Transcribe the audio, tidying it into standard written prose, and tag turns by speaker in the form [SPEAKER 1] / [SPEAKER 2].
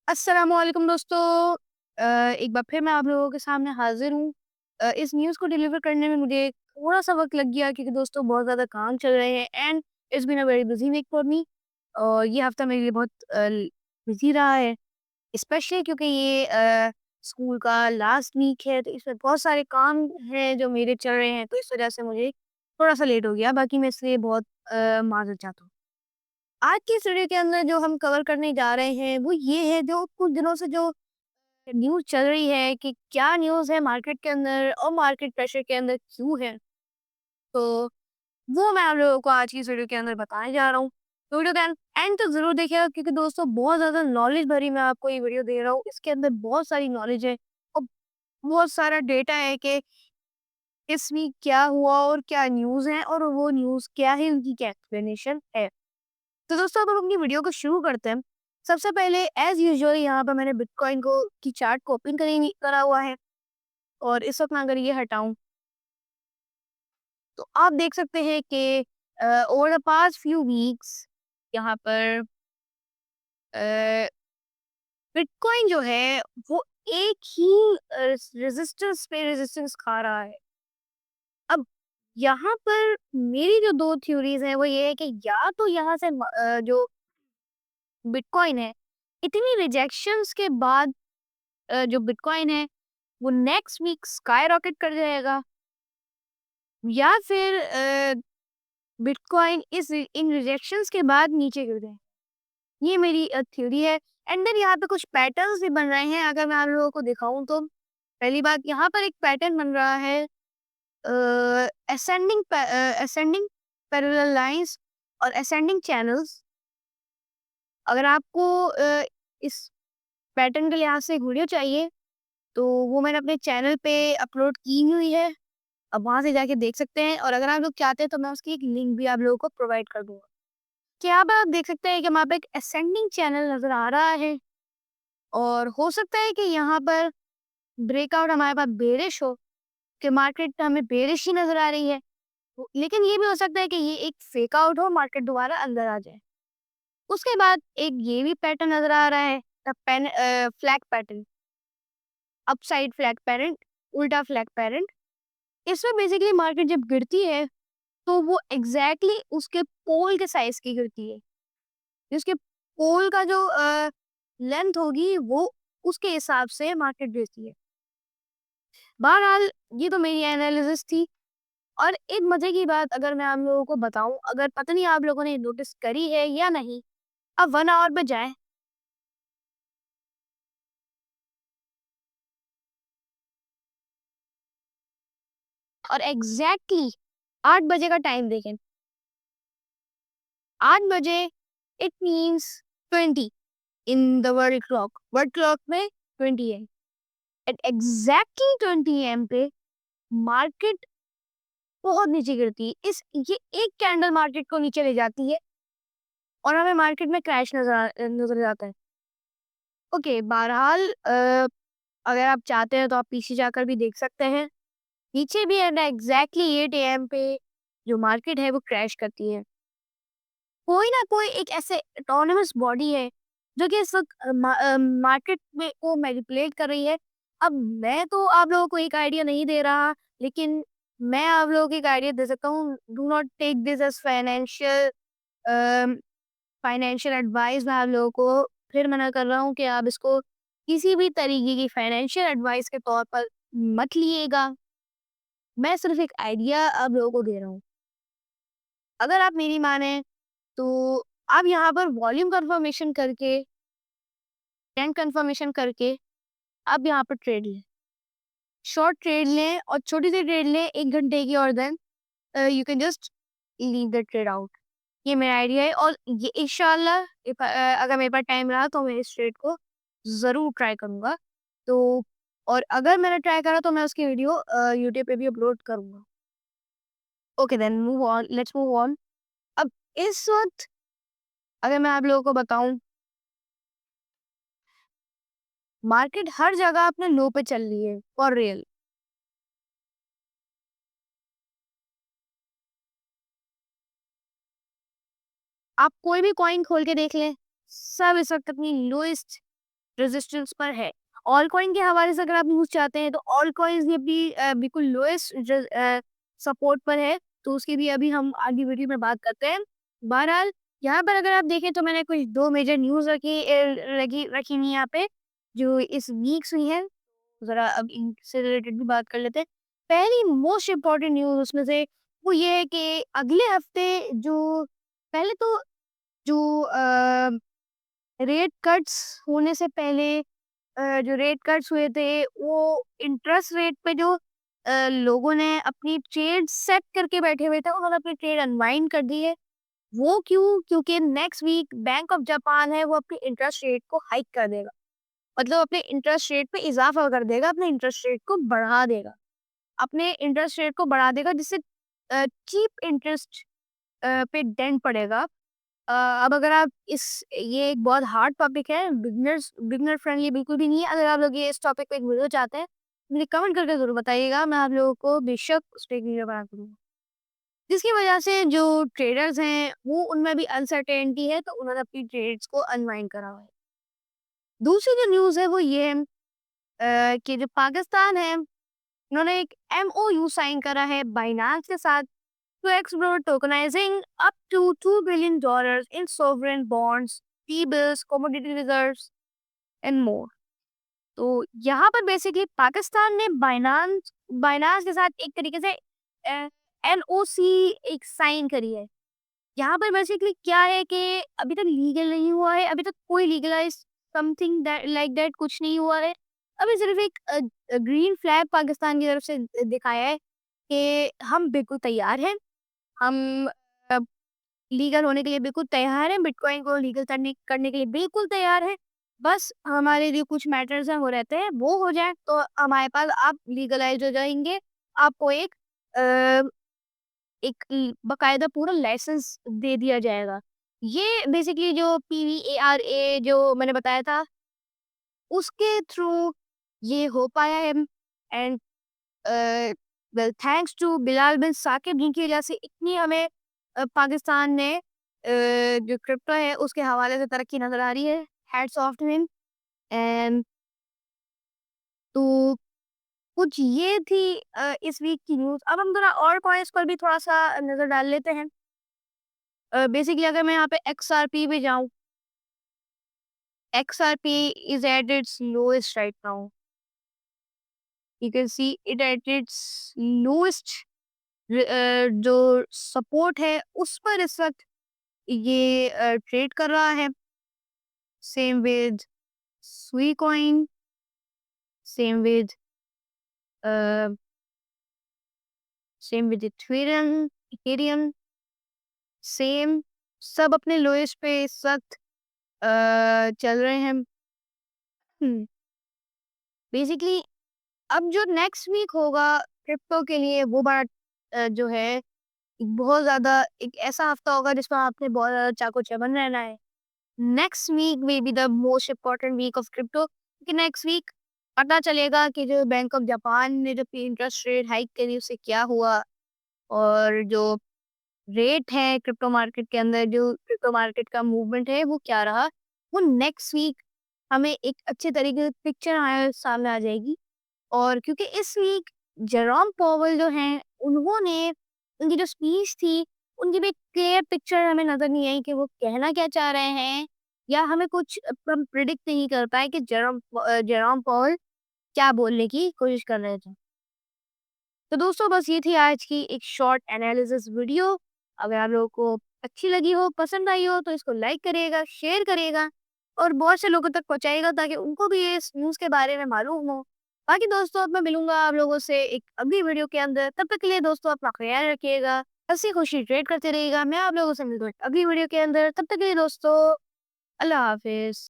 [SPEAKER 1] अस्सलामुअलैकुम दोस्तों। एक बार फिर मैं आप लोगों के सामने हाजिर हूँ। इस न्यूज़ को डिलीवर करने में मुझे थोड़ा सा वक्त लग गया क्योंकि दोस्तों बहुत ज़्यादा काम चल रहे हैं and it's been a very busy week for me. और ये हफ्ता मेरे लिए बहुत बिजी रहा है, स्पेशली क्योंकि ये स्कूल का लास्ट वीक है, तो इसमें बहुत सारे काम हैं जो मेरे चल रहे हैं, तो इस वजह से मुझे थोड़ा सा लेट हो गया। बाकी मैं इसलिए बहुत माजरत चाहता हूँ। आज की इस वीडियो के अंदर जो हम कवर करने जा रहे हैं वो ये है, जो कुछ दिनों से जो न्यूज़ चल रही है कि क्या न्यूज़ है मार्केट के अंदर और मार्केट प्रेशर के अंदर क्यों है। तो वो मैं आप लोगों को आज की इस वीडियो के अंदर बताने जा रहा हूँ। तो वीडियो का एंड तक ज़रूर देखिएगा क्योंकि दोस्तों बहुत ज़्यादा नॉलेज भरी मैं आपको ये वीडियो दे रहा हूँ। इसके अंदर बहुत सारी नॉलेज है और बहुत सारा डेटा है कि इस वीक क्या हुआ और क्या न्यूज़ है और वो न्यूज़ क्या है, उनकी क्या एक्सप्लेनेशन है। तो दोस्तों अब हम अपनी वीडियो को शुरू करते हैं। सबसे पहले एज़ यूजुअल यहाँ पर मैंने बिटकॉइन को की चार्ट को ओपन करा हुआ है और इस वक़्त मैं अगर ये हटाऊँ, तो आप देख सकते हैं कि over the past few weeks यहाँ पर अ, बिटकॉइन जो है वो एक ही रेजिस्टेंस पे रेजिस्टेंस खा रहा है। अब यहाँ पर मेरी जो 2 थ्योरीज़ हैं वो ये है कि या तो यहाँ से जो बिटकॉइन है, इतनी रिजेक्शंस के बाद जो बिटकॉइन है वो नेक्स्ट वीक स्काई रॉकेट कर जाएगा, या फिर बिटकॉइन इस इन रिजेक्शंस के बाद नीचे गिर जाए। ये मेरी थ्योरी है। एंड देन यहाँ पे कुछ पैटर्न्स भी बन रहे हैं, अगर मैं आप लोगों को दिखाऊं तो पहली बात यहाँ पर एक पैटर्न बन रहा है असेंडिंग पैरेलल लाइंस और असेंडिंग चैनल्स। अगर आपको इस पैटर्न के लिहाज से एक वीडियो चाहिए तो वो मैंने अपने चैनल पे अपलोड की हुई है। आप वहाँ से जाके देख सकते हैं और अगर आप लोग चाहते हैं तो मैं उसकी एक लिंक भी आप लोगों को प्रोवाइड कर दूँगा। कि यहाँ पे आप देख सकते हैं कि वहाँ पे एक असेंडिंग चैनल नज़र आ रहा है और हो सकता है कि यहाँ पर ब्रेकआउट हमारे पास बेरिश हो, कि मार्केट हमें बेरिश ही नज़र आ रही है। लेकिन ये भी हो सकता है कि ये एक फेक आउट हो, मार्केट दोबारा अंदर आ जाए। उसके बाद एक ये भी पैटर्न नज़र आ रहा है, flag pattern, upside flag pattern, उल्टा फ्लैग पैटर्न। इसमें बेसिकली मार्केट जब गिरती है तो वो एग्ज़ैक्टली उसके पोल के साइज़ की गिरती है। उसके पोल का जो लेंथ होगी वो उसके हिसाब से मार्केट गिरती है। बहरहाल ये तो मेरी एनालिसिस थी। और एक मज़े की बात अगर मैं आप लोगों को बताऊँ, अगर पता नहीं आप लोगों ने नोटिस करी है या नहीं, आप 1 आवर पे जाएँ और एग्ज़ैक्टली 8 बजे का टाइम देखें। 8 बजे it means 20 in the world clock में 20 है। एट एग्ज़ैक्टली 20 एएम पे मार्केट बहुत नीचे गिरती है। इस ये एक कैंडल मार्केट को नीचे ले जाती है और हमें मार्केट में क्रैश नज़र आता है। ओके, बहरहाल अगर आप चाहते हैं तो आप पीछे जाकर भी देख सकते हैं। नीचे भी है ना एग्ज़ैक्टली 8 एएम पे जो मार्केट है वो क्रैश करती है। कोई ना कोई एक ऐसे ऑटोनॉमस बॉडी है जो कि इस वक़्त मार्केट में को मैनिपुलेट कर रही है। अब मैं तो आप लोगों को एक आइडिया नहीं दे रहा, लेकिन मैं आप लोगों को एक आइडिया दे सकता हूँ। Do not take this as financial advice. मैं आप लोगों को फिर मना कर रहा हूँ कि आप इसको किसी भी तरीके की फाइनेंशियल एडवाइस के तौर पर मत लिएगा। मैं सिर्फ़ एक आइडिया आप लोगों को दे रहा हूँ। अगर आप मेरी मानें तो आप यहाँ पर वॉल्यूम कन्फर्मेशन करके, ट्रेंड कन्फर्मेशन करके आप यहाँ पर ट्रेड लें। शॉर्ट ट्रेड लें और छोटी-सी ट्रेड लें 1 घंटे की, और then you can just leave the trade out. ये मेरा आइडिया है और ये इंशाल्लाह अगर मेरे पास टाइम रहा तो मैं इस ट्रेड को ज़रूर ट्राई करूँगा। तो और अगर मैंने ट्राई करा तो मैं उसकी वीडियो यूट्यूब पे भी अपलोड करूँगा। Okay then let's move on. अब इस वक़्त अगर मैं आप लोगों को बताऊँ, मार्केट हर जगह अपने लो पे चल रही है फॉर रियल। आप कोई भी कॉइन खोल के देख लें, सब इस वक़्त अपनी लोएस्ट रेजिस्टेंस पर है। ऑल कॉइन के हवाले से अगर आप न्यूज़ चाहते हैं तो ऑल कॉइन्स ये भी बिल्कुल लोएस्ट सपोर्ट पर है, तो उसकी भी अभी हम आगे वीडियो में बात करते हैं। बहरहाल यहाँ पर अगर आप देखें तो मैंने कुछ 2 मेजर न्यूज़ रखी हुई हैं यहाँ पे, जो इस वीक्स हुई हैं। ज़रा अब इनसे रिलेटेड भी बात कर लेते हैं। पहली मोस्ट इम्पोर्टेंट न्यूज़ उसमें से वो ये है कि अगले हफ्ते जो पहले तो जो रेट कट्स होने से पहले जो रेट कट्स हुए थे वो इंटरेस्ट रेट पे जो लोगों ने अपनी ट्रेड सेट करके बैठे हुए थे उन्होंने अपनी ट्रेड अनवाइंड कर दी है। वो क्यों? क्योंकि next week bank of Japan है वो अपनी इंटरेस्ट रेट को हाइक कर देगा। मतलब अपने इंटरेस्ट रेट पे इज़ाफ़ा कर देगा, अपने इंटरेस्ट रेट को बढ़ा देगा। अपने इंटरेस्ट रेट को बढ़ा देगा जिससे चीप इंटरेस्ट पे डेंट पड़ेगा। अब अगर आप इस ये एक बहुत हार्ड टॉपिक है, बिगिनर फ्रेंडली बिल्कुल भी नहीं है। अगर आप लोग ये इस टॉपिक पे एक वीडियो चाहते हैं, मुझे कमेंट करके ज़रूर बताइएगा, मैं आप लोगों को बेशक उस पे एक वीडियो बना के दूँगा। जिसकी वजह से जो ट्रेडर्स हैं, वो उनमें भी अनसर्टेनिटी है, तो उन्होंने अपनी ट्रेड्स को अनवाइंड करा हुआ है। दूसरी जो न्यूज़ है वो ये है कि जो पाकिस्तान है, उन्होंने एक एमओयू साइन करा है बाइनेंस के साथ to explore tokenizing up to $2 billion in sovereign bonds, T-bills, commodity reserves and more. तो यहाँ पर बेसिकली पाकिस्तान ने बाइनांस बाइनांस के साथ एक तरीके से एनओसी एक साइन करी है। यहाँ पर बेसिकली क्या है कि अभी तक लीगल नहीं हुआ है, अभी तक कोई लीगलाइज समथिंग लाइक दैट कुछ नहीं हुआ है। अभी सिर्फ एक ग्रीन फ्लैग पाकिस्तान की तरफ से दिखाया है कि हम बिल्कुल तैयार हैं, हम अ, लीगल होने के लिए बिल्कुल तैयार हैं, बिटकॉइन को लीगल करने करने के लिए बिल्कुल तैयार हैं। बस हमारे लिए कुछ मैटर्स हैं वो रहते हैं, वो हो जाए तो हमारे पास आप लीगलाइज़ हो जाएँगे। आपको अ, एक बाकायदा पूरा लाइसेंस दे दिया जाएगा। ये बेसिकली जो पीवीएआरए जो मैंने बताया था, उसके थ्रू ये हो पाया है and well thanks to Bilal bin Saqib जिनकी वजह से इतनी हमें पाकिस्तान ने जो क्रिप्टो है उसके हवाले से तरक्की नज़र आ रही है। Hats off to him and तो कुछ ये थी इस वीक की न्यूज़। अब हम ज़रा और कॉइन्स पर भी थोड़ा-सा नज़र डाल लेते हैं। बेसिकली अगर मैं यहाँ पे एक्सआरपी पे जाऊँ, XRP is at its lowest right now. You can see it at its lowest जो सपोर्ट है उस पर इस वक़्त ये ट्रेड कर रहा है। सेम विद सुई coin, same with a, same with Ethereum same सब अपने लोएस्ट पे इस वक़्त चल रहे हैं। हुँ, बेसिकली अब जो नेक्स्ट वीक होगा क्रिप्टो के लिए वो बड़ा जो है एक बहुत ज़्यादा एक ऐसा हफ्ता होगा जिसमें आपने बहुत ज़्यादा चाको-चौबंद रहना है। Next week may be the most important week of crypto क्योंकि नेक्स्ट वीक पता चलेगा कि जो बैंक ऑफ जापान ने जो इंटरेस्ट रेट हाइक करी उससे क्या हुआ और जो रेट है क्रिप्टो मार्केट के अंदर जो क्रिप्टो मार्केट का मूवमेंट है वो क्या रहा वो नेक्स्ट वीक हमें एक अच्छे तरीके से पिक्चर सामने आ जाएगी और क्योंकि इस वीक जेरोम पावेल जो हैं उन्होंने उनकी जो स्पीच थी उनकी भी क्लियर पिक्चर हमें नज़र नहीं आई कि वो कहना क्या चाह रहे हैं या हमें कुछ हम प्रिडिक्ट नहीं कर पाए कि जेरोम पावेल क्या बोलने की कोशिश कर रहे थे। तो दोस्तों बस ये थी आज की एक शॉर्ट एनालिसिस वीडियो। अगर आप लोगों को अच्छी लगी हो, पसंद आई हो तो इसको लाइक करिएगा, शेयर करिएगा और बहुत से लोगों तक पहुँचाइएगा ताकि उनको भी इस न्यूज़ के बारे में मालूम हो। बाकी दोस्तों अब मैं मिलूँगा आप लोगों से एक अगली वीडियो के अंदर। तब तक के लिए दोस्तों अपना ख़्याल रखिएगा, हँसी-खुशी ट्रेड करते रहिएगा। मैं आप लोगों से मिलूँगा अगली वीडियो के अंदर। तब तक के लिए दोस्तों अल्लाह हाफ़िज़।